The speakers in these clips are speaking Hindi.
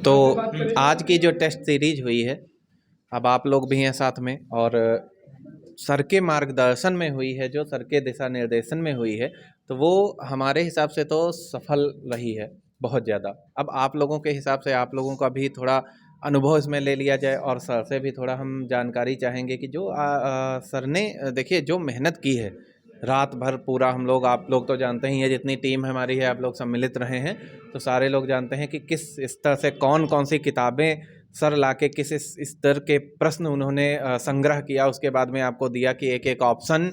तो आज की जो टेस्ट सीरीज हुई है, अब आप लोग भी हैं साथ में और सर के मार्गदर्शन में हुई है, जो सर के दिशा निर्देशन में हुई है, तो वो हमारे हिसाब से तो सफल रही है बहुत ज़्यादा। अब आप लोगों के हिसाब से आप लोगों का भी थोड़ा अनुभव इसमें ले लिया जाए और सर से भी थोड़ा हम जानकारी चाहेंगे कि जो सर ने देखिए जो मेहनत की है, रात भर पूरा हम लोग, आप लोग तो जानते ही हैं, जितनी टीम हमारी है, आप लोग सम्मिलित रहे हैं तो सारे लोग जानते हैं कि किस स्तर से कौन कौन सी किताबें सर लाके किस स्तर के प्रश्न उन्होंने संग्रह किया, उसके बाद में आपको दिया कि एक एक ऑप्शन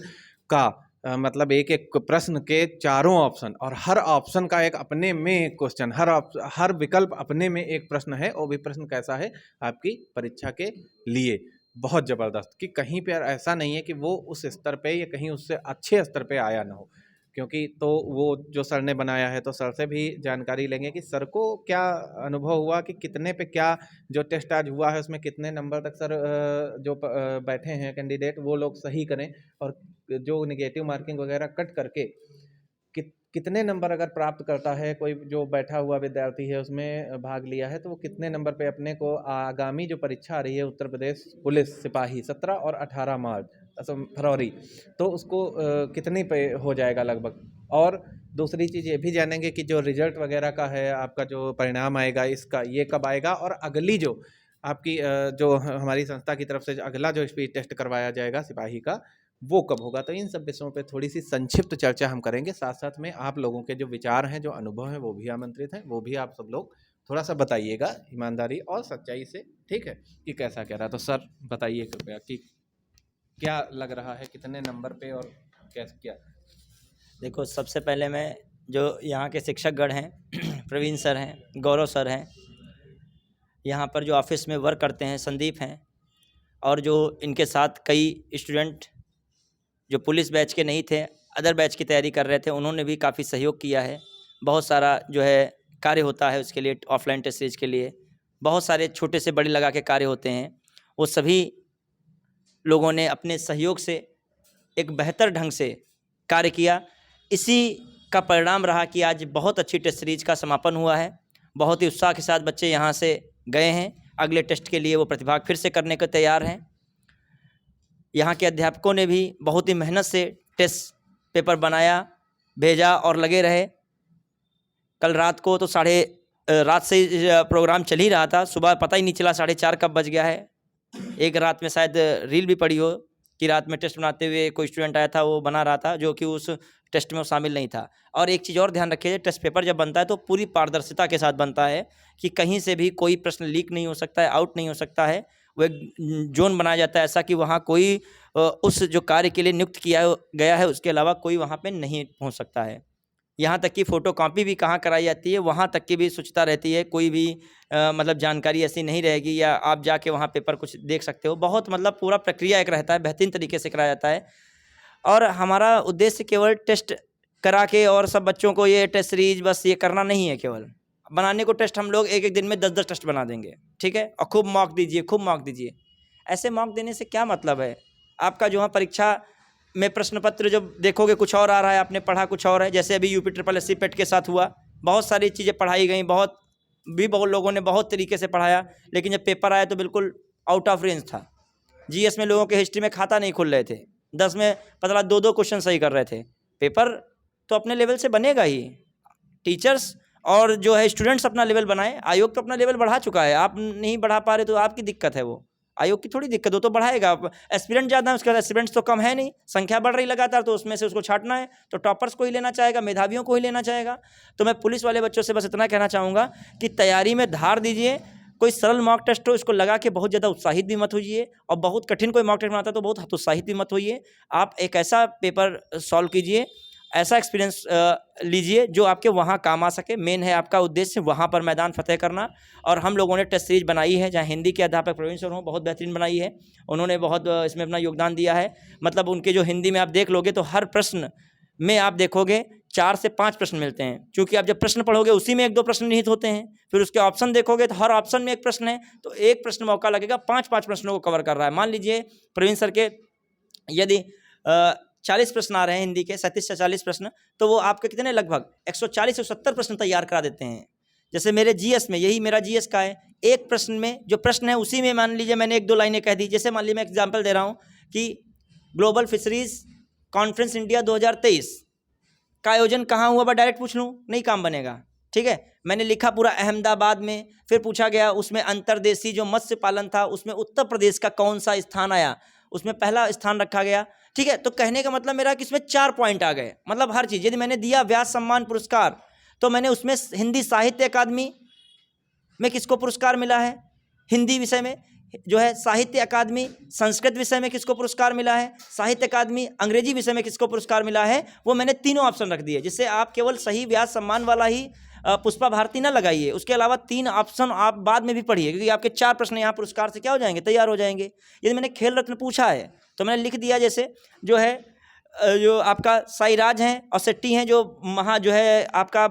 का मतलब एक एक प्रश्न के चारों ऑप्शन और हर ऑप्शन का एक अपने में क्वेश्चन, हर विकल्प अपने में एक प्रश्न है। और भी प्रश्न कैसा है आपकी परीक्षा के लिए बहुत ज़बरदस्त, कि कहीं पर ऐसा नहीं है कि वो उस स्तर पे या कहीं उससे अच्छे स्तर पे आया ना हो। क्योंकि तो वो जो सर ने बनाया है, तो सर से भी जानकारी लेंगे कि सर को क्या अनुभव हुआ, कि कितने पे क्या जो टेस्ट आज हुआ है उसमें कितने नंबर तक सर जो बैठे हैं कैंडिडेट वो लोग सही करें, और जो निगेटिव मार्किंग वगैरह कट करके कितने नंबर अगर प्राप्त करता है कोई जो बैठा हुआ विद्यार्थी है उसमें भाग लिया है, तो वो कितने नंबर पे अपने को आगामी जो परीक्षा आ रही है उत्तर प्रदेश पुलिस सिपाही 17 और 18 मार्च फरवरी, तो उसको कितने पे हो जाएगा लगभग। और दूसरी चीज़ ये भी जानेंगे कि जो रिजल्ट वगैरह का है, आपका जो परिणाम आएगा इसका, ये कब आएगा, और अगली जो आपकी जो हमारी संस्था की तरफ से अगला जो स्पीड टेस्ट करवाया जाएगा सिपाही का, वो कब होगा। तो इन सब विषयों पे थोड़ी सी संक्षिप्त चर्चा हम करेंगे। साथ साथ में आप लोगों के जो विचार हैं, जो अनुभव हैं, वो भी आमंत्रित हैं, वो भी आप सब लोग थोड़ा सा बताइएगा ईमानदारी और सच्चाई से, ठीक है, कि कैसा कह रहा है। तो सर बताइए कृपया कि क्या लग रहा है, कितने नंबर पे और कैसे क्या। देखो, सबसे पहले मैं जो यहाँ के शिक्षकगण हैं प्रवीण सर हैं, गौरव सर हैं, यहाँ पर जो ऑफिस में वर्क करते हैं संदीप हैं, और जो इनके साथ कई स्टूडेंट जो पुलिस बैच के नहीं थे, अदर बैच की तैयारी कर रहे थे, उन्होंने भी काफ़ी सहयोग किया है। बहुत सारा जो है कार्य होता है उसके लिए, ऑफलाइन टेस्ट सीरीज के लिए बहुत सारे छोटे से बड़े लगा के कार्य होते हैं। वो सभी लोगों ने अपने सहयोग से एक बेहतर ढंग से कार्य किया। इसी का परिणाम रहा कि आज बहुत अच्छी टेस्ट सीरीज का समापन हुआ है। बहुत ही उत्साह के साथ बच्चे यहाँ से गए हैं, अगले टेस्ट के लिए वो प्रतिभाग फिर से करने को तैयार हैं। यहाँ के अध्यापकों ने भी बहुत ही मेहनत से टेस्ट पेपर बनाया, भेजा और लगे रहे। कल रात को तो रात से प्रोग्राम चल ही रहा था, सुबह पता ही नहीं चला 4:30 कब बज गया है। एक रात में शायद रील भी पड़ी हो कि रात में टेस्ट बनाते हुए कोई स्टूडेंट आया था, वो बना रहा था, जो कि उस टेस्ट में वो शामिल नहीं था। और एक चीज़ और ध्यान रखिए, टेस्ट पेपर जब बनता है तो पूरी पारदर्शिता के साथ बनता है कि कहीं से भी कोई प्रश्न लीक नहीं हो सकता है, आउट नहीं हो सकता है। वो एक जोन बनाया जाता है ऐसा कि वहाँ कोई उस जो कार्य के लिए नियुक्त किया गया है उसके अलावा कोई वहाँ पे नहीं पहुँच सकता है। यहाँ तक कि फ़ोटो कॉपी भी कहाँ कराई जाती है, वहाँ तक की भी स्वच्छता रहती है। कोई भी मतलब जानकारी ऐसी नहीं रहेगी, या आप जाके वहाँ पेपर कुछ देख सकते हो। बहुत मतलब पूरा प्रक्रिया एक रहता है, बेहतरीन तरीके से कराया जाता है। और हमारा उद्देश्य केवल टेस्ट करा के और सब बच्चों को ये टेस्ट सीरीज बस ये करना नहीं है। केवल बनाने को टेस्ट हम लोग एक दिन में 10-10 टेस्ट बना देंगे, ठीक है। और खूब मॉक दीजिए, खूब मॉक दीजिए। ऐसे मॉक देने से क्या मतलब है? आपका जो है परीक्षा में प्रश्न पत्र जब देखोगे कुछ और आ रहा है, आपने पढ़ा कुछ और है। जैसे अभी यूपी SSSC पेट के साथ हुआ, बहुत सारी चीज़ें पढ़ाई गई, बहुत लोगों ने बहुत तरीके से पढ़ाया, लेकिन जब पेपर आया तो बिल्कुल आउट ऑफ रेंज था। GS में लोगों के हिस्ट्री में खाता नहीं खुल रहे थे, 10 में पता 2-2 क्वेश्चन सही कर रहे थे। पेपर तो अपने लेवल से बनेगा ही, टीचर्स और जो है स्टूडेंट्स अपना लेवल बनाएं। आयोग तो अपना लेवल बढ़ा चुका है, आप नहीं बढ़ा पा रहे तो आपकी दिक्कत है, वो आयोग की थोड़ी दिक्कत हो, तो बढ़ाएगा। एस्पिरेंट ज़्यादा है, उसके बाद एस्पिरेंट्स तो कम है नहीं, संख्या बढ़ रही लगातार, तो उसमें से उसको छांटना है तो टॉपर्स को ही लेना चाहेगा, मेधावियों को ही लेना चाहेगा। तो मैं पुलिस वाले बच्चों से बस इतना कहना चाहूँगा कि तैयारी में धार दीजिए। कोई सरल मॉक टेस्ट हो, इसको लगा के बहुत ज़्यादा उत्साहित भी मत होइए, और बहुत कठिन कोई मॉक टेस्ट बनाता है तो बहुत हतोत्साहित भी मत होइए। आप एक ऐसा पेपर सॉल्व कीजिए, ऐसा एक्सपीरियंस लीजिए जो आपके वहाँ काम आ सके। मेन है आपका उद्देश्य वहाँ पर मैदान फतेह करना। और हम लोगों ने टेस्ट सीरीज बनाई है, जहाँ हिंदी के अध्यापक प्रवीण सर हों, बहुत बेहतरीन बनाई है। उन्होंने बहुत इसमें अपना योगदान दिया है। मतलब उनके जो हिंदी में आप देख लोगे तो हर प्रश्न में आप देखोगे 4 से 5 प्रश्न मिलते हैं, क्योंकि आप जब प्रश्न पढ़ोगे उसी में 1-2 प्रश्न निहित होते हैं। फिर उसके ऑप्शन देखोगे तो हर ऑप्शन में एक प्रश्न है, तो एक प्रश्न मौका लगेगा 5-5 प्रश्नों को कवर कर रहा है। मान लीजिए प्रवीण सर के यदि 40 प्रश्न आ रहे हैं हिंदी के, 37 से 40 प्रश्न, तो वो आपके कितने लगभग 140 से 170 प्रश्न तैयार करा देते हैं। जैसे मेरे जीएस में, यही मेरा जीएस का है, एक प्रश्न में जो प्रश्न है उसी में मान लीजिए मैंने 1-2 लाइनें कह दी। जैसे मान लीजिए मैं एग्जांपल दे रहा हूँ कि ग्लोबल फिशरीज कॉन्फ्रेंस इंडिया 2023 का आयोजन कहाँ हुआ, डायरेक्ट पूछ लूँ, नहीं काम बनेगा। ठीक है, मैंने लिखा पूरा अहमदाबाद में, फिर पूछा गया उसमें अंतर्देशीय जो मत्स्य पालन था उसमें उत्तर प्रदेश का कौन सा स्थान आया, उसमें पहला स्थान रखा गया। ठीक है, तो कहने का मतलब मेरा कि इसमें 4 पॉइंट आ गए, मतलब हर चीज़। यदि मैंने दिया व्यास सम्मान पुरस्कार तो मैंने उसमें हिंदी साहित्य अकादमी में किसको पुरस्कार मिला है, हिंदी विषय में जो है साहित्य अकादमी, संस्कृत विषय में किसको पुरस्कार मिला है, साहित्य अकादमी, अंग्रेजी विषय में किसको पुरस्कार मिला है, वो मैंने तीनों ऑप्शन रख दिए, जिससे आप केवल सही व्यास सम्मान वाला ही पुष्पा भारती ना लगाइए, उसके अलावा 3 ऑप्शन आप बाद में भी पढ़िए, क्योंकि आपके 4 प्रश्न यहाँ पुरस्कार से क्या हो जाएंगे, तैयार हो जाएंगे। यदि मैंने खेल रत्न पूछा है तो मैंने लिख दिया, जैसे जो है जो आपका साईराज हैं और शेट्टी हैं जो जो है आपका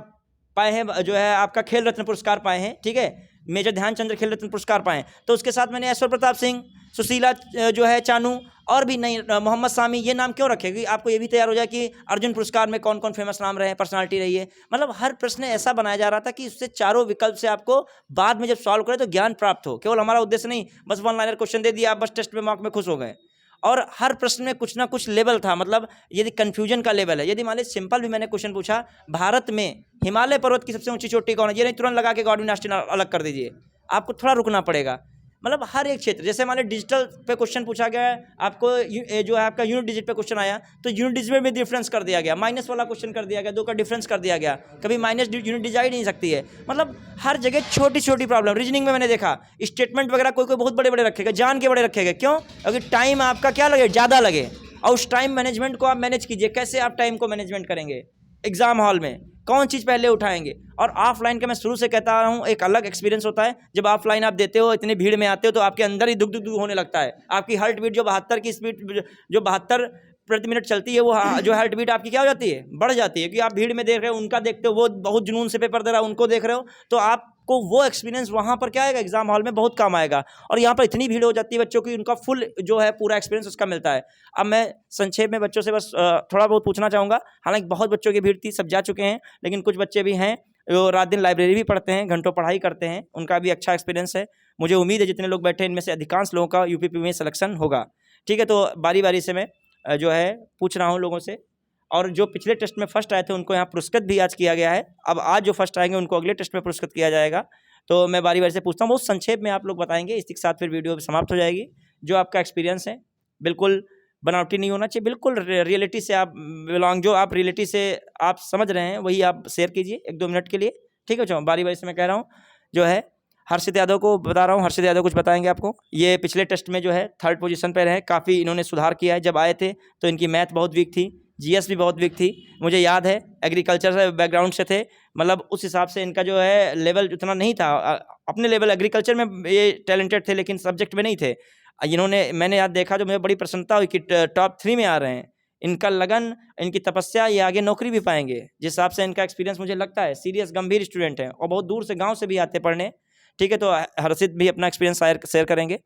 पाए हैं, जो है आपका खेल रत्न पुरस्कार पाए हैं। ठीक है, मेजर ध्यानचंद्र खेल रत्न पुरस्कार पाए, तो उसके साथ मैंने ऐश्वर्य प्रताप सिंह, सुशीला जो है चानू और भी नहीं मोहम्मद सामी, ये नाम क्यों रखे, क्योंकि आपको ये भी तैयार हो जाए कि अर्जुन पुरस्कार में कौन कौन फेमस नाम रहे, पर्सनालिटी रही है। मतलब हर प्रश्न ऐसा बनाया जा रहा था कि उससे चारों विकल्प से आपको बाद में जब सॉल्व करें तो ज्ञान प्राप्त हो। केवल हमारा उद्देश्य नहीं बस 1 लाइनर क्वेश्चन दे दिया, आप बस टेस्ट में मार्क में खुश हो गए। और हर प्रश्न में कुछ ना कुछ लेवल था, मतलब यदि कन्फ्यूजन का लेवल है, यदि मान लीजिए सिंपल भी मैंने क्वेश्चन पूछा, भारत में हिमालय पर्वत की सबसे ऊंची चोटी कौन है, ये नहीं तुरंत लगा के गॉड विनाश अलग कर दीजिए, आपको थोड़ा रुकना पड़ेगा। मतलब हर एक क्षेत्र, जैसे मान लीजिए डिजिटल पे क्वेश्चन पूछा गया है, आपको जो है आपका यूनिट डिजिट पे क्वेश्चन आया तो यूनिट डिजिट में डिफरेंस कर दिया गया, माइनस वाला क्वेश्चन कर दिया गया, 2 का डिफरेंस कर दिया गया, कभी माइनस यूनिट डिजिट ही नहीं सकती है। मतलब हर जगह छोटी छोटी प्रॉब्लम। रीजनिंग में मैंने देखा स्टेटमेंट वगैरह कोई कोई बहुत बड़े बड़े रखेगा, जान के बड़े रखेगा, क्यों, क्योंकि टाइम आपका क्या लगे, ज़्यादा लगे, और उस टाइम मैनेजमेंट को आप मैनेज कीजिए। कैसे आप टाइम को मैनेजमेंट करेंगे एग्जाम हॉल में, कौन चीज़ पहले उठाएंगे। और ऑफलाइन का मैं शुरू से कहता आ रहा हूँ, एक अलग एक्सपीरियंस होता है। जब ऑफलाइन आप देते हो, इतनी भीड़ में आते हो तो आपके अंदर ही दुख दुख होने लगता है। आपकी हार्ट बीट जो 72 की स्पीड, जो 72 प्रति मिनट चलती है, वो जो हार्ट बीट आपकी क्या हो जाती है, बढ़ जाती है, क्योंकि आप भीड़ में देख रहे हो, उनका देखते हो, वो बहुत जुनून से पेपर दे रहा है, उनको देख रहे हो, तो आपको वो एक्सपीरियंस वहाँ पर क्या आएगा, एग्जाम हॉल में बहुत काम आएगा। और यहाँ पर इतनी भीड़ हो जाती है बच्चों की, उनका फुल जो है पूरा एक्सपीरियंस उसका मिलता है। अब मैं संक्षेप में बच्चों से बस थोड़ा बहुत पूछना चाहूँगा। हालांकि बहुत बच्चों की भीड़ थी, सब जा चुके हैं, लेकिन कुछ बच्चे भी हैं जो रात दिन लाइब्रेरी भी पढ़ते हैं, घंटों पढ़ाई करते हैं, उनका भी अच्छा एक्सपीरियंस है। मुझे उम्मीद है जितने लोग बैठे हैं इनमें से अधिकांश लोगों का यूपीपी में सिलेक्शन होगा। ठीक है, तो बारी बारी से मैं जो है पूछ रहा हूँ लोगों से, और जो पिछले टेस्ट में फर्स्ट आए थे उनको यहाँ पुरस्कृत भी आज किया गया है। अब आज जो फर्स्ट आएंगे उनको अगले टेस्ट में पुरस्कृत किया जाएगा। तो मैं बारी बारी से पूछता हूँ, बहुत संक्षेप में आप लोग बताएंगे, इसी के साथ फिर वीडियो समाप्त हो जाएगी। जो आपका एक्सपीरियंस है बिल्कुल बनावटी नहीं होना चाहिए, बिल्कुल रियलिटी से आप बिलोंग, जो आप रियलिटी से आप समझ रहे हैं वही आप शेयर कीजिए 1-2 मिनट के लिए। ठीक है, बारी बारी से मैं कह रहा हूँ। जो है हर्षित यादव को बता रहा हूँ, हर्षित यादव कुछ बताएंगे आपको। ये पिछले टेस्ट में जो है 3rd पोजीशन पे रहे, काफ़ी इन्होंने सुधार किया है। जब आए थे तो इनकी मैथ बहुत वीक थी, जीएस भी बहुत वीक थी, मुझे याद है। एग्रीकल्चर से बैकग्राउंड से थे, मतलब उस हिसाब से इनका जो है लेवल उतना नहीं था। अपने लेवल एग्रीकल्चर में ये टैलेंटेड थे, लेकिन सब्जेक्ट में नहीं थे। इन्होंने, मैंने याद देखा, जो मुझे बड़ी प्रसन्नता हुई कि टॉप 3 में आ रहे हैं। इनका लगन, इनकी तपस्या, ये आगे नौकरी भी पाएंगे। जिस हिसाब से इनका एक्सपीरियंस मुझे लगता है, सीरियस गंभीर स्टूडेंट हैं और बहुत दूर से गाँव से भी आते पढ़ने। ठीक है, तो हर्षित भी अपना एक्सपीरियंस शेयर करेंगे।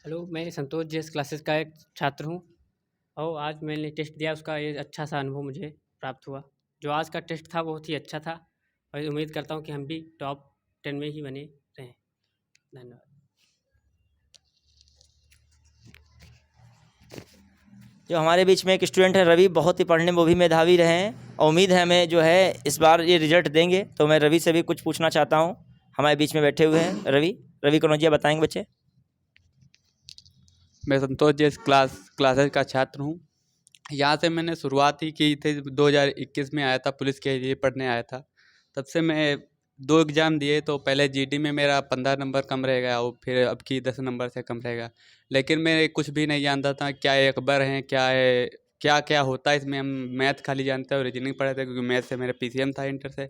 हेलो, मैं संतोष जेएस क्लासेस का एक छात्र हूँ और आज मैंने टेस्ट दिया, उसका ये अच्छा सा अनुभव मुझे प्राप्त हुआ। जो आज का टेस्ट था बहुत ही अच्छा था और उम्मीद करता हूँ कि हम भी टॉप 10 में ही बने रहें। धन्यवाद। जो हमारे बीच में एक स्टूडेंट है रवि, बहुत ही पढ़ने में वो भी मेधावी रहे हैं और उम्मीद है हमें जो है इस बार ये रिजल्ट देंगे। तो मैं रवि से भी कुछ पूछना चाहता हूँ, हमारे बीच में बैठे हुए हैं रवि कनौजिया, बताएंगे बच्चे। मैं संतोष जेएस क्लासेस का छात्र हूँ। यहाँ से मैंने शुरुआत ही की थी, 2021 में आया था, पुलिस के लिए पढ़ने आया था। तब से मैं 2 एग्ज़ाम दिए, तो पहले जीडी में मेरा 15 नंबर कम रहेगा और फिर अब की 10 नंबर से कम रहेगा। लेकिन मैं कुछ भी नहीं जानता था, क्या ये अकबर हैं, क्या है, क्या क्या होता है इसमें। हम मैथ खाली जानते हैं और रीजनिंग पढ़े थे, क्योंकि मैथ से मेरा पीसीएम था इंटर से।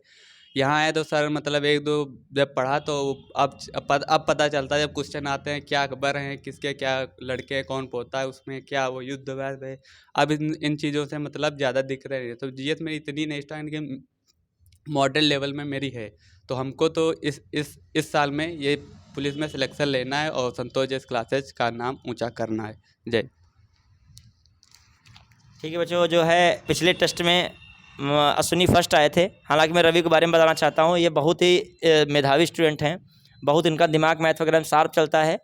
यहाँ आए तो सर मतलब 1-2 जब पढ़ा तो अब पता चलता है, जब क्वेश्चन आते हैं क्या अकबर हैं, किसके क्या लड़के हैं, कौन पोता है, उसमें क्या वो युद्ध वैध है। अब इन चीज़ों से मतलब ज़्यादा दिख रही है। तो जीएस मेरी इतनी नहीं स्टैंड कि मॉडल लेवल में मेरी है। तो हमको तो इस साल में ये पुलिस में सिलेक्शन लेना है और संतोष जेएस क्लासेस का नाम ऊंचा करना है। जय। ठीक है बच्चों, जो है पिछले टेस्ट में अश्विनी फर्स्ट आए थे। हालांकि मैं रवि के बारे में बताना चाहता हूँ, ये बहुत ही मेधावी स्टूडेंट हैं, बहुत इनका दिमाग मैथ वगैरह में शार्प चलता है,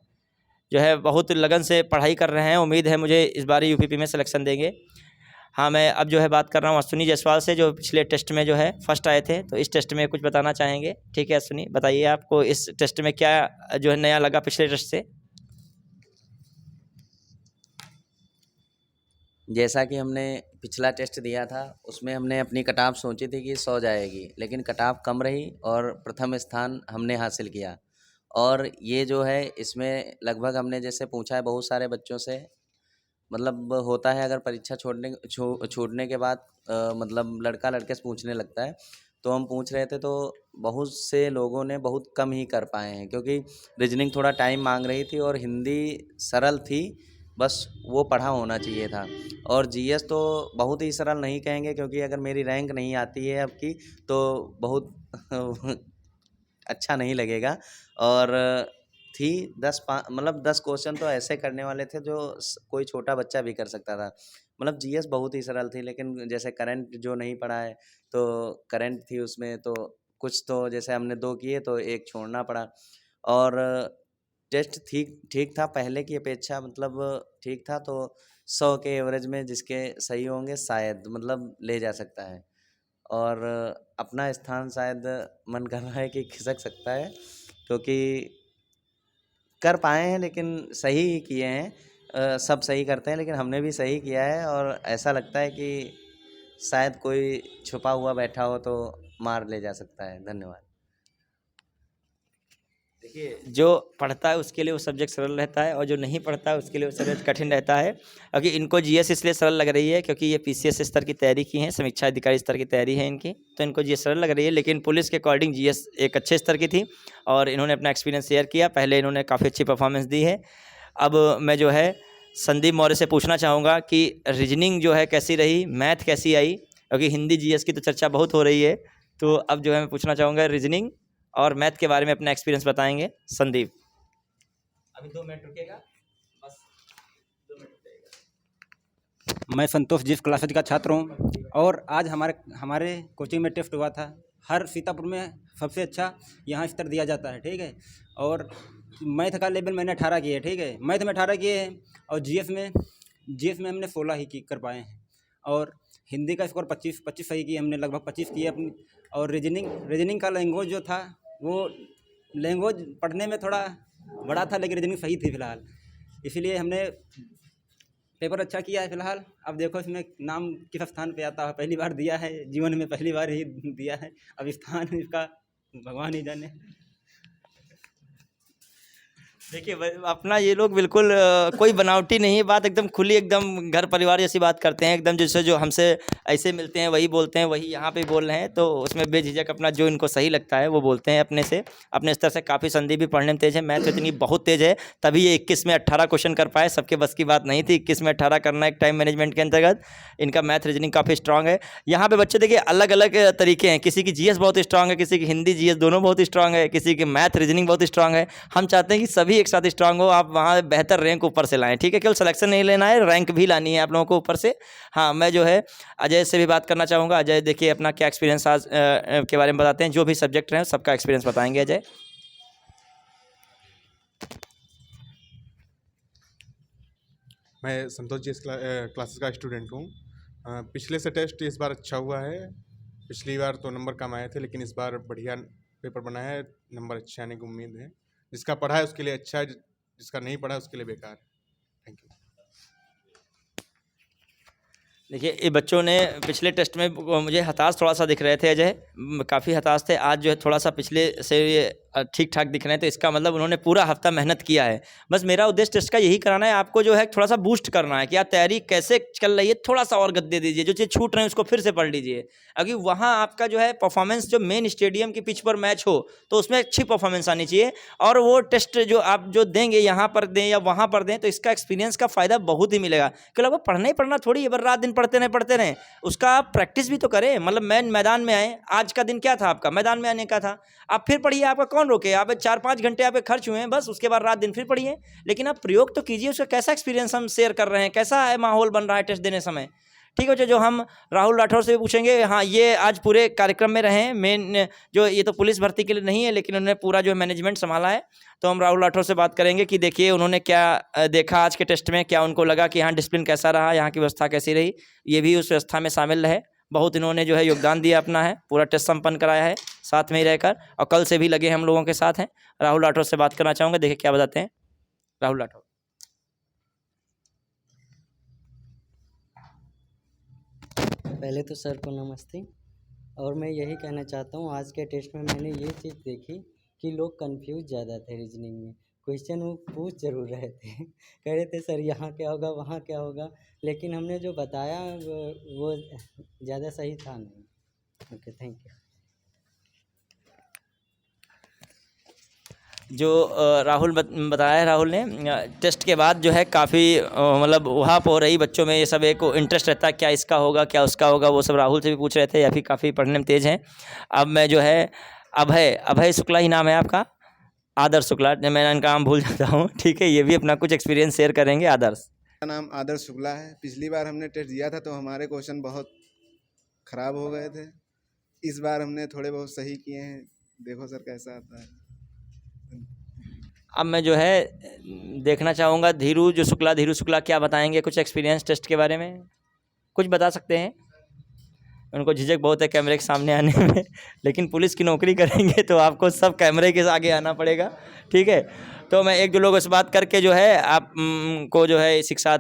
जो है बहुत लगन से पढ़ाई कर रहे हैं। उम्मीद है मुझे इस बार यूपीपी में सिलेक्शन देंगे। हाँ, मैं अब जो है बात कर रहा हूँ अश्विनी जायसवाल से, जो पिछले टेस्ट में जो है फर्स्ट आए थे। तो इस टेस्ट में कुछ बताना चाहेंगे। ठीक है अश्विनी, बताइए आपको इस टेस्ट में क्या जो है नया लगा पिछले टेस्ट से। जैसा कि हमने पिछला टेस्ट दिया था उसमें हमने अपनी कट ऑफ सोची थी कि 100 जाएगी, लेकिन कट ऑफ कम रही और प्रथम स्थान हमने हासिल किया। और ये जो है इसमें लगभग हमने जैसे पूछा है बहुत सारे बच्चों से, मतलब होता है अगर परीक्षा छूटने के बाद मतलब लड़का लड़के से पूछने लगता है, तो हम पूछ रहे थे तो बहुत से लोगों ने बहुत कम ही कर पाए हैं, क्योंकि रीजनिंग थोड़ा टाइम मांग रही थी और हिंदी सरल थी, बस वो पढ़ा होना चाहिए था। और जीएस तो बहुत ही सरल नहीं कहेंगे, क्योंकि अगर मेरी रैंक नहीं आती है अब की तो बहुत अच्छा नहीं लगेगा। और थी 10 क्वेश्चन तो ऐसे करने वाले थे जो कोई छोटा बच्चा भी कर सकता था। मतलब जीएस बहुत ही सरल थी, लेकिन जैसे करंट जो नहीं पढ़ा है तो करंट थी उसमें, तो कुछ तो जैसे हमने 2 किए तो 1 छोड़ना पड़ा। और टेस्ट ठीक था पहले की अपेक्षा, मतलब ठीक था। तो 100 के एवरेज में जिसके सही होंगे शायद मतलब ले जा सकता है। और अपना स्थान शायद मन कर रहा है कि खिसक सकता है, क्योंकि कर पाए हैं लेकिन सही ही किए हैं। सब सही करते हैं लेकिन हमने भी सही किया है, और ऐसा लगता है कि शायद कोई छुपा हुआ बैठा हो तो मार ले जा सकता है। धन्यवाद। देखिए, जो पढ़ता है उसके लिए वो सब्जेक्ट सरल रहता है, और जो नहीं पढ़ता है उसके लिए वो सब्जेक्ट कठिन रहता है। क्योंकि इनको जीएस इसलिए सरल लग रही है क्योंकि ये पीसीएस स्तर की तैयारी की है, समीक्षा अधिकारी स्तर की तैयारी है इनकी, तो इनको जीएस सरल लग रही है। लेकिन पुलिस के अकॉर्डिंग जीएस एक अच्छे स्तर की थी, और इन्होंने अपना एक्सपीरियंस शेयर किया। पहले इन्होंने काफ़ी अच्छी परफॉर्मेंस दी है। अब मैं जो है संदीप मौर्य से पूछना चाहूँगा कि रीजनिंग जो है कैसी रही, मैथ कैसी आई, क्योंकि हिंदी जीएस की तो चर्चा बहुत हो रही है। तो अब जो है मैं पूछना चाहूँगा रीजनिंग और मैथ के बारे में अपना एक्सपीरियंस बताएंगे संदीप। अभी 2 मिनट रुकिएगा, बस 2 मिनट रुकिएगा। मैं संतोष जिस क्लासेज का छात्र हूँ, और आज हमारे कोचिंग में टेस्ट हुआ था। हर सीतापुर में सबसे अच्छा यहाँ स्तर दिया जाता है, ठीक है। और मैथ का लेवल मैंने 18 किए, ठीक है, मैथ में 18 किए हैं, और जीएस में हमने 16 ही कर पाए हैं। और हिंदी का स्कोर 25 सही किए हमने, लगभग 25 किए अपनी। और रीजनिंग का लैंग्वेज जो था वो लैंग्वेज पढ़ने में थोड़ा बड़ा था, लेकिन रीजनिंग सही थी फ़िलहाल, इसीलिए हमने पेपर अच्छा किया है फ़िलहाल। अब देखो इसमें नाम किस स्थान पे आता है, पहली बार दिया है जीवन में, पहली बार ही दिया है। अब स्थान इसका भगवान ही जाने। देखिए अपना ये लोग बिल्कुल कोई बनावटी नहीं है, बात एकदम खुली, एकदम घर परिवार जैसी बात करते हैं, एकदम जैसे जो हमसे ऐसे मिलते हैं वही बोलते हैं, वही यहाँ पे बोल रहे हैं। तो उसमें बेझिझक अपना जो इनको सही लगता है वो बोलते हैं अपने स्तर से। काफ़ी संदीप भी पढ़ने में तेज़ है, मैथ इतनी बहुत तेज़ है, तभी ये 21 में 18 क्वेश्चन कर पाए। सबके बस की बात नहीं थी 21 में 18 करना एक टाइम मैनेजमेंट के अंतर्गत। इनका मैथ रीजनिंग काफ़ी स्ट्रांग है। यहाँ पे बच्चे देखिए अलग अलग तरीके हैं, किसी की जीएस बहुत स्ट्रांग है, किसी की हिंदी जीएस दोनों बहुत स्ट्रांग है, किसी की मैथ रीजनिंग बहुत स्ट्रांग है। हम चाहते हैं कि सभी एक साथ स्ट्रांग हो, आप वहाँ बेहतर रैंक ऊपर से लाएं, ठीक है। केवल सिलेक्शन नहीं लेना है, रैंक भी लानी है आप लोगों को ऊपर से। हाँ, मैं जो है अजय से भी बात करना चाहूँगा। अजय देखिए अपना क्या एक्सपीरियंस आज के बारे में बताते हैं, जो भी सब्जेक्ट रहे सबका एक्सपीरियंस बताएंगे अजय। मैं संतोष जी क्लासेस का स्टूडेंट हूँ। पिछले से टेस्ट इस बार अच्छा हुआ है। पिछली बार तो नंबर कम आए थे, लेकिन इस बार बढ़िया पेपर बना है, नंबर अच्छे आने की उम्मीद है। जिसका पढ़ा है उसके लिए अच्छा है, जिसका नहीं पढ़ा है उसके लिए बेकार है। Thank you. देखिए ये बच्चों ने पिछले टेस्ट में मुझे हताश थोड़ा सा दिख रहे थे अजय, काफ़ी हताश थे। आज जो है थोड़ा सा पिछले से ये ठीक ठाक दिख रहे हैं, तो इसका मतलब उन्होंने पूरा हफ्ता मेहनत किया है। बस मेरा उद्देश्य टेस्ट का यही कराना है, आपको जो है थोड़ा सा बूस्ट करना है कि आप तैयारी कैसे चल रही है, थोड़ा सा और गति दे दीजिए, जो चीज़ छूट रहे हैं उसको फिर से पढ़ लीजिए। अगर वहाँ आपका जो है परफॉर्मेंस जो मेन स्टेडियम की पिच पर मैच हो तो उसमें अच्छी परफॉर्मेंस आनी चाहिए। और वो टेस्ट जो आप जो देंगे यहाँ पर दें या वहाँ पर दें, तो इसका एक्सपीरियंस का फ़ायदा बहुत ही मिलेगा। क्योंकि आपको पढ़ना ही पढ़ना थोड़ी है, रात दिन पढ़ते रहें, उसका आप प्रैक्टिस भी तो करें। मतलब मैदान में आए, आज का दिन क्या था आपका, मैदान में आने का था, आप फिर पढ़िए, आपका कौन रोके। आप 4-5 घंटे आप खर्च हुए हैं बस, उसके बाद रात दिन फिर पढ़िए। लेकिन आप प्रयोग तो कीजिए, उसका कैसा एक्सपीरियंस हम शेयर कर रहे हैं, कैसा है माहौल बन रहा है टेस्ट देने समय। ठीक है, जो हम राहुल राठौर से भी पूछेंगे। हाँ, ये आज पूरे कार्यक्रम में रहे हैं, मेन जो ये तो पुलिस भर्ती के लिए नहीं है, लेकिन उन्होंने पूरा जो मैनेजमेंट संभाला है। तो हम राहुल राठौर से बात करेंगे कि देखिए उन्होंने क्या देखा आज के टेस्ट में, क्या उनको लगा कि यहाँ डिसिप्लिन कैसा रहा, यहाँ की व्यवस्था कैसी रही, ये भी उस व्यवस्था में शामिल रहे। बहुत इन्होंने जो है योगदान दिया अपना है, पूरा टेस्ट संपन्न कराया है साथ में ही रहकर, और कल से भी लगे हम लोगों के साथ हैं। राहुल राठौर से बात करना चाहूँगा, देखिए क्या बताते हैं राहुल राठौर। पहले तो सर को नमस्ते। और मैं यही कहना चाहता हूँ, आज के टेस्ट में मैंने ये चीज़ देखी कि लोग कंफ्यूज ज़्यादा थे रीजनिंग में। क्वेश्चन वो पूछ जरूर रहे थे कह रहे थे सर यहाँ क्या होगा, वहाँ क्या होगा, लेकिन हमने जो बताया वो ज़्यादा सही था नहीं। Okay, thank you. जो राहुल बताया है, राहुल ने टेस्ट के बाद जो है काफ़ी मतलब वहाँ हो रही बच्चों में ये सब एक इंटरेस्ट रहता है, क्या इसका होगा क्या उसका होगा, वो सब राहुल से भी पूछ रहे थे, या फिर काफ़ी पढ़ने में तेज़ हैं। अब मैं जो है अभय शुक्ला ही नाम है आपका, आदर्श शुक्ला, मैं इनका नाम भूल जाता हूँ, ठीक है, ये भी अपना कुछ एक्सपीरियंस शेयर करेंगे। आदर्श, मेरा नाम आदर्श शुक्ला है। पिछली बार हमने टेस्ट दिया था तो हमारे क्वेश्चन बहुत ख़राब हो गए थे। इस बार हमने थोड़े बहुत सही किए हैं, देखो सर कैसा आता है। अब मैं जो है देखना चाहूँगा धीरू शुक्ला क्या बताएंगे कुछ एक्सपीरियंस टेस्ट के बारे में, कुछ बता सकते हैं। उनको झिझक बहुत है कैमरे के सामने आने में, लेकिन पुलिस की नौकरी करेंगे तो आपको सब कैमरे के आगे आना पड़ेगा, ठीक है। तो मैं एक दो लोगों से बात करके जो है आप को जो है इसी के साथ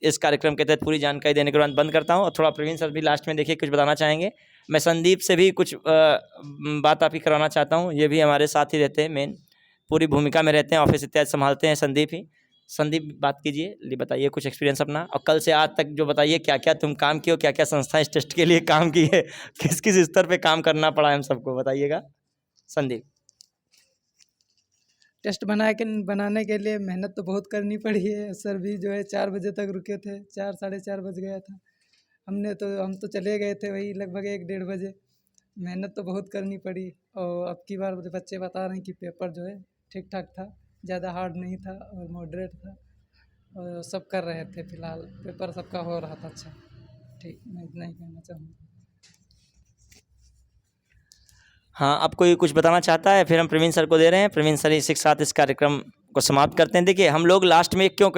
इस कार्यक्रम के तहत पूरी जानकारी देने के बाद बंद करता हूँ। और थोड़ा प्रवीण सर भी लास्ट में देखिए कुछ बताना चाहेंगे। मैं संदीप से भी कुछ बात आप ही कराना चाहता हूँ, ये भी हमारे साथ ही रहते हैं, मेन पूरी भूमिका में रहते हैं, ऑफिस इत्यादि संभालते हैं संदीप ही। संदीप बात कीजिए, बताइए कुछ एक्सपीरियंस अपना, और कल से आज तक जो बताइए क्या क्या तुम काम किए हो, क्या क्या संस्था इस टेस्ट के लिए काम की है, किस किस स्तर पे काम करना पड़ा है हम सबको, बताइएगा संदीप। टेस्ट बनाने के लिए मेहनत तो बहुत करनी पड़ी है। सर भी जो है 4 बजे तक रुके थे, 4 साढ़े 4 बज गया था। हम तो चले गए थे वही लगभग 1 डेढ़ बजे। मेहनत तो बहुत करनी पड़ी, और अब की बार बच्चे बता रहे हैं कि पेपर जो है ठीक ठाक था, ज़्यादा हार्ड नहीं था और मॉडरेट था, और सब कर रहे थे। फिलहाल पेपर सबका हो रहा था अच्छा, ठीक। मैं इतना ही कहना चाहूँगा। हाँ, अब कोई कुछ बताना चाहता है, फिर हम प्रवीण सर को दे रहे हैं। प्रवीण सर इसी के साथ इस कार्यक्रम को समाप्त करते हैं। देखिए हम लोग लास्ट में क्यों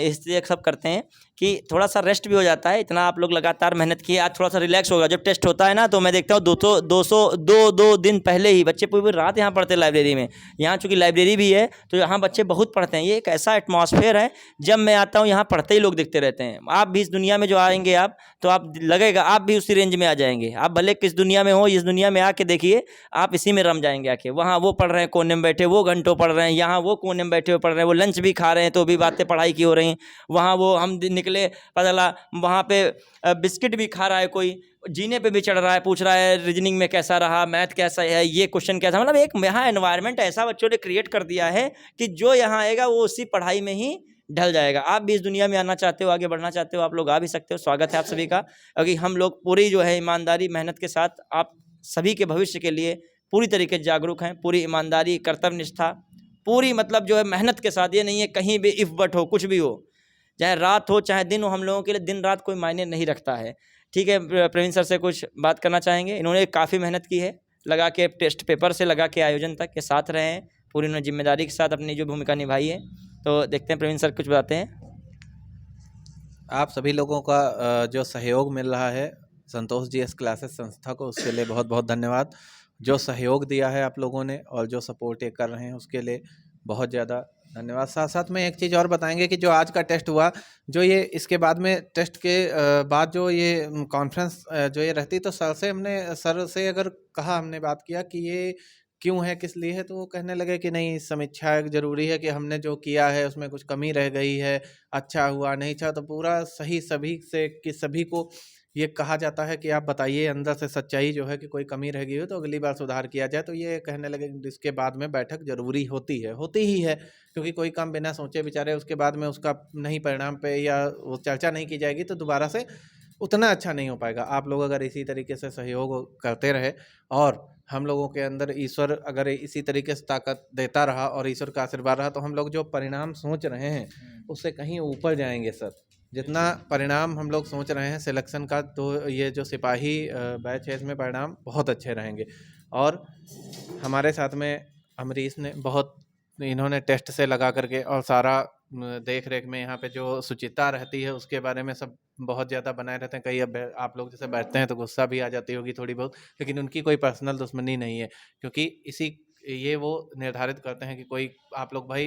इसलिए सब करते हैं कि थोड़ा सा रेस्ट भी हो जाता है। इतना आप लोग लगातार मेहनत किए, आज थोड़ा सा रिलैक्स होगा। जब टेस्ट होता है ना, तो मैं देखता हूँ 2 दिन पहले ही बच्चे पूरी रात यहाँ पढ़ते हैं लाइब्रेरी में। यहाँ चूँकि लाइब्रेरी भी है तो यहाँ बच्चे बहुत पढ़ते हैं। ये एक ऐसा एटमॉस्फेयर है, जब मैं आता हूँ यहाँ पढ़ते ही लोग दिखते रहते हैं। आप भी इस दुनिया में जो आएंगे आप, तो आप लगेगा आप भी उसी रेंज में आ जाएंगे। आप भले किस दुनिया में हो, इस दुनिया में आके देखिए, आप इसी में रम जाएंगे आके। वहाँ वो पढ़ रहे हैं कोने में बैठे, वो घंटों पढ़ रहे हैं, यहाँ वो कोने में बैठे हुए पढ़ रहे हैं, वो लंच भी खा रहे हैं तो भी बातें पढ़ाई की हो रही हैं। वहाँ वो हम निकले, पता चला वहाँ पे बिस्किट भी खा रहा है कोई, जीने पे भी चढ़ रहा है, पूछ रहा है रीजनिंग में कैसा रहा, मैथ कैसा है, ये क्वेश्चन कैसा। मतलब एक यहाँ एनवायरनमेंट ऐसा बच्चों ने क्रिएट कर दिया है कि जो यहाँ आएगा वो उसी पढ़ाई में ही ढल जाएगा। आप भी इस दुनिया में आना चाहते हो, आगे बढ़ना चाहते हो, आप लोग आ भी सकते हो। स्वागत है आप सभी का। क्योंकि हम लोग पूरी जो है ईमानदारी मेहनत के साथ आप सभी के भविष्य के लिए पूरी तरीके से जागरूक हैं। पूरी ईमानदारी, कर्तव्य निष्ठा, पूरी मतलब जो है मेहनत के साथ। ये नहीं है कहीं भी इफ बट हो, कुछ भी हो, चाहे रात हो चाहे दिन हो, हम लोगों के लिए दिन रात कोई मायने नहीं रखता है। ठीक है, प्रवीण सर से कुछ बात करना चाहेंगे। इन्होंने काफ़ी मेहनत की है, लगा के टेस्ट पेपर से लगा के आयोजन तक के साथ रहे हैं, पूरी उन्होंने जिम्मेदारी के साथ अपनी जो भूमिका निभाई है। तो देखते हैं प्रवीण सर कुछ बताते हैं। आप सभी लोगों का जो सहयोग मिल रहा है संतोष जी एस क्लासेस संस्था को, उसके लिए बहुत बहुत धन्यवाद। जो सहयोग दिया है आप लोगों ने और जो सपोर्ट ये कर रहे हैं उसके लिए बहुत ज़्यादा धन्यवाद। साथ साथ में एक चीज़ और बताएंगे कि जो आज का टेस्ट हुआ, जो ये इसके बाद में टेस्ट के बाद जो ये कॉन्फ्रेंस जो ये रहती, तो सर से अगर कहा, हमने बात किया कि ये क्यों है, किस लिए है, तो वो कहने लगे कि नहीं, समीक्षा ज़रूरी है कि हमने जो किया है उसमें कुछ कमी रह गई है, अच्छा हुआ नहीं अच्छा, तो पूरा सही सभी से कि सभी को ये कहा जाता है कि आप बताइए अंदर से सच्चाई जो है कि कोई कमी रह गई हो तो अगली बार सुधार किया जाए। तो ये कहने लगे कि इसके बाद में बैठक ज़रूरी होती ही है, क्योंकि कोई काम बिना सोचे विचारे उसके बाद में उसका नहीं परिणाम पे या वो चर्चा नहीं की जाएगी तो दोबारा से उतना अच्छा नहीं हो पाएगा। आप लोग अगर इसी तरीके से सहयोग करते रहे और हम लोगों के अंदर ईश्वर अगर इसी तरीके से ताकत देता रहा और ईश्वर का आशीर्वाद रहा, तो हम लोग जो परिणाम सोच रहे हैं उससे कहीं ऊपर जाएंगे सर। जितना परिणाम हम लोग सोच रहे हैं सिलेक्शन का, तो ये जो सिपाही बैच है इसमें परिणाम बहुत अच्छे रहेंगे। और हमारे साथ में अमरीश ने बहुत, इन्होंने टेस्ट से लगा करके और सारा देख रेख में यहाँ पे जो शुचिता रहती है उसके बारे में सब बहुत ज़्यादा बनाए रहते हैं। कई अब आप लोग जैसे बैठते हैं तो गुस्सा भी आ जाती होगी थोड़ी बहुत, लेकिन उनकी कोई पर्सनल दुश्मनी नहीं है, क्योंकि ये वो निर्धारित करते हैं कि कोई आप लोग भाई,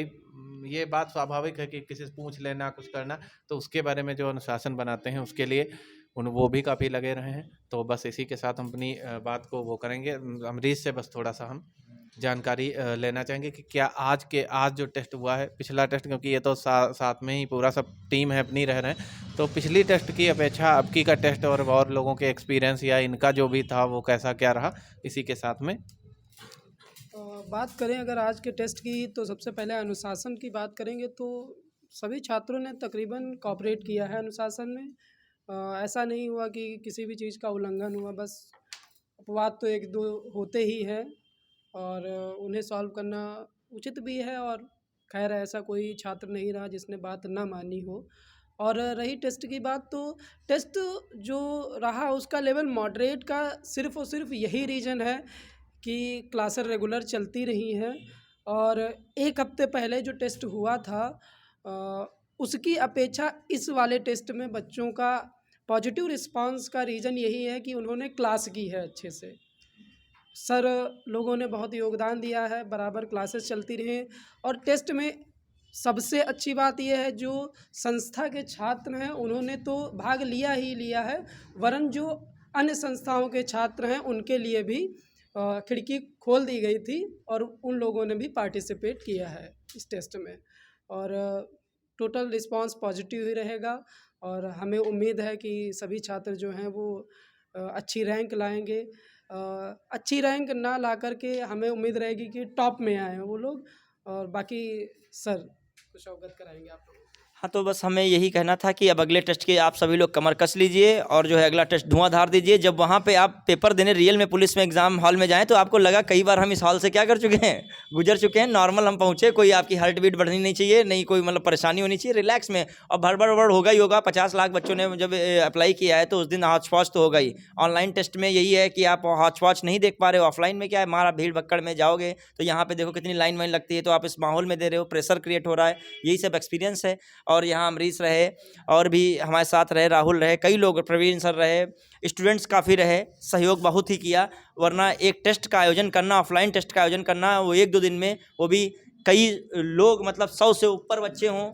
ये बात स्वाभाविक है कि किसी से पूछ लेना कुछ करना, तो उसके बारे में जो अनुशासन बनाते हैं उसके लिए वो भी काफ़ी लगे रहे हैं। तो बस इसी के साथ हम अपनी बात को वो करेंगे। अमरीश से बस थोड़ा सा हम जानकारी लेना चाहेंगे कि क्या आज जो टेस्ट हुआ है, पिछला टेस्ट, क्योंकि ये तो साथ में ही पूरा सब टीम है अपनी रह रहे हैं, तो पिछली टेस्ट की अपेक्षा अबकी का टेस्ट और लोगों के एक्सपीरियंस या इनका जो भी था वो कैसा क्या रहा, इसी के साथ में बात करें अगर आज के टेस्ट की, तो सबसे पहले अनुशासन की बात करेंगे तो सभी छात्रों ने तकरीबन कोऑपरेट किया है अनुशासन में। ऐसा नहीं हुआ कि किसी भी चीज़ का उल्लंघन हुआ, बस अपवाद तो एक दो होते ही हैं और उन्हें सॉल्व करना उचित भी है। और खैर ऐसा कोई छात्र नहीं रहा जिसने बात ना मानी हो। और रही टेस्ट की बात, तो टेस्ट जो रहा उसका लेवल मॉडरेट का सिर्फ़ और सिर्फ यही रीज़न है कि क्लासें रेगुलर चलती रही हैं। और एक हफ्ते पहले जो टेस्ट हुआ था उसकी अपेक्षा इस वाले टेस्ट में बच्चों का पॉजिटिव रिस्पांस का रीज़न यही है कि उन्होंने क्लास की है अच्छे से। सर लोगों ने बहुत योगदान दिया है, बराबर क्लासेस चलती रहीं। और टेस्ट में सबसे अच्छी बात यह है जो संस्था के छात्र हैं उन्होंने तो भाग लिया ही लिया है, वरन जो अन्य संस्थाओं के छात्र हैं उनके लिए भी खिड़की खोल दी गई थी और उन लोगों ने भी पार्टिसिपेट किया है इस टेस्ट में। और टोटल रिस्पांस पॉजिटिव ही रहेगा और हमें उम्मीद है कि सभी छात्र जो हैं वो अच्छी रैंक लाएंगे। अच्छी रैंक ना ला करके हमें उम्मीद रहेगी कि टॉप में आए वो लोग। और बाकी सर कुछ अवगत कराएंगे आप लोग। हाँ, तो बस हमें यही कहना था कि अब अगले टेस्ट के आप सभी लोग कमर कस लीजिए और जो है अगला टेस्ट धुआंधार दीजिए। जब वहाँ पे आप पेपर देने रियल में पुलिस में एग्जाम हॉल में जाएं तो आपको लगा कई बार हम इस हॉल से क्या कर चुके हैं, गुजर चुके हैं। नॉर्मल हम पहुँचे, कोई आपकी हार्ट बीट बढ़नी नहीं चाहिए, नहीं कोई मतलब परेशानी होनी चाहिए, रिलैक्स में। और भड़बड़ होगा ही होगा। 50 लाख बच्चों ने जब अप्लाई किया है तो उस दिन हॉच-पॉच तो होगा ही। ऑनलाइन टेस्ट में यही है कि आप हॉच-पॉच नहीं देख पा रहे हो। ऑफलाइन में क्या है, मारा भीड़ भक्कड़ में जाओगे तो यहाँ पे देखो कितनी लाइन वाइन लगती है, तो आप इस माहौल में दे रहे हो, प्रेशर क्रिएट हो रहा है। यही सब एक्सपीरियंस है। और यहाँ अमरीश रहे और भी हमारे साथ रहे, राहुल रहे, कई लोग, प्रवीण सर रहे, स्टूडेंट्स काफ़ी रहे, सहयोग बहुत ही किया। वरना एक टेस्ट का आयोजन करना, ऑफलाइन टेस्ट का आयोजन करना, वो 1-2 दिन में, वो भी कई लोग, मतलब 100 से ऊपर बच्चे हों।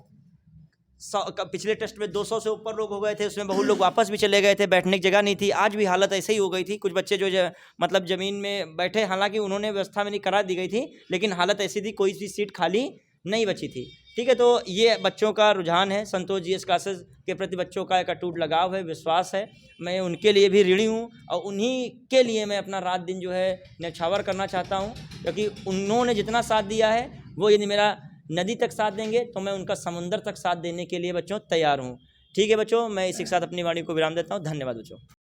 पिछले टेस्ट में 200 से ऊपर लोग हो गए थे, उसमें बहुत लोग वापस भी चले गए थे, बैठने की जगह नहीं थी। आज भी हालत ऐसे ही हो गई थी। कुछ बच्चे जो मतलब ज़मीन में बैठे, हालांकि उन्होंने व्यवस्था में नहीं करा दी गई थी, लेकिन हालत ऐसी थी कोई सी सीट खाली नहीं बची थी। ठीक है, तो ये बच्चों का रुझान है। संतोष जीएस क्लासेस के प्रति बच्चों का एक अटूट लगाव है, विश्वास है। मैं उनके लिए भी ऋणी हूँ और उन्हीं के लिए मैं अपना रात दिन जो है न्यौछावर करना चाहता हूँ, क्योंकि उन्होंने जितना साथ दिया है वो यदि मेरा नदी तक साथ देंगे तो मैं उनका समुंदर तक साथ देने के लिए बच्चों तैयार हूँ। ठीक है बच्चों, मैं इसी के साथ अपनी वाणी को विराम देता हूँ। धन्यवाद बच्चों।